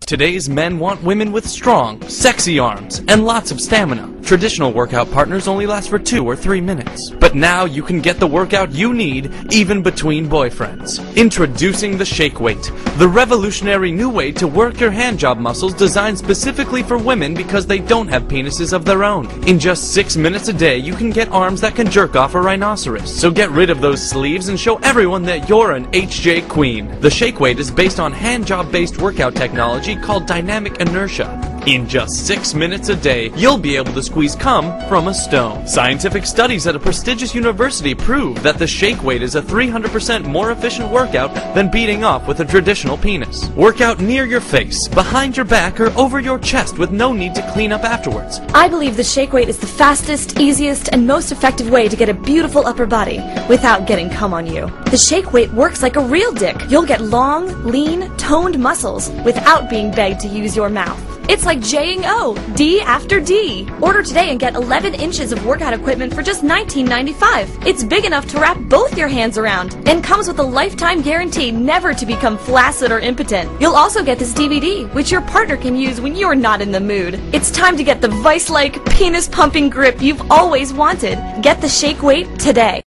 Today's men want women with strong, sexy arms and lots of stamina. Traditional workout partners only last for 2 or 3 minutes. But now you can get the workout you need even between boyfriends. Introducing the Shake Weight, the revolutionary new way to work your handjob muscles designed specifically for women because they don't have penises of their own. In just 6 minutes a day, you can get arms that can jerk off a rhinoceros. So get rid of those sleeves and show everyone that you're an HJ queen. The Shake Weight is based on handjob-based workout technology called dynamic inertia. In just 6 minutes a day, you'll be able to squeeze cum from a stone. Scientific studies at a prestigious university prove that the Shake Weight is a 300% more efficient workout than beating off with a traditional penis. Work out near your face, behind your back, or over your chest with no need to clean up afterwards. I believe the Shake Weight is the fastest, easiest, and most effective way to get a beautiful upper body without getting cum on you. The Shake Weight works like a real dick. You'll get long, lean, toned muscles without being begged to use your mouth. It's like J-ing O, D after D. Order today and get 11 inches of workout equipment for just $19.95. It's big enough to wrap both your hands around and comes with a lifetime guarantee never to become flaccid or impotent. You'll also get this DVD, which your partner can use when you're not in the mood. It's time to get the vice-like, penis-pumping grip you've always wanted. Get the Shake Weight today.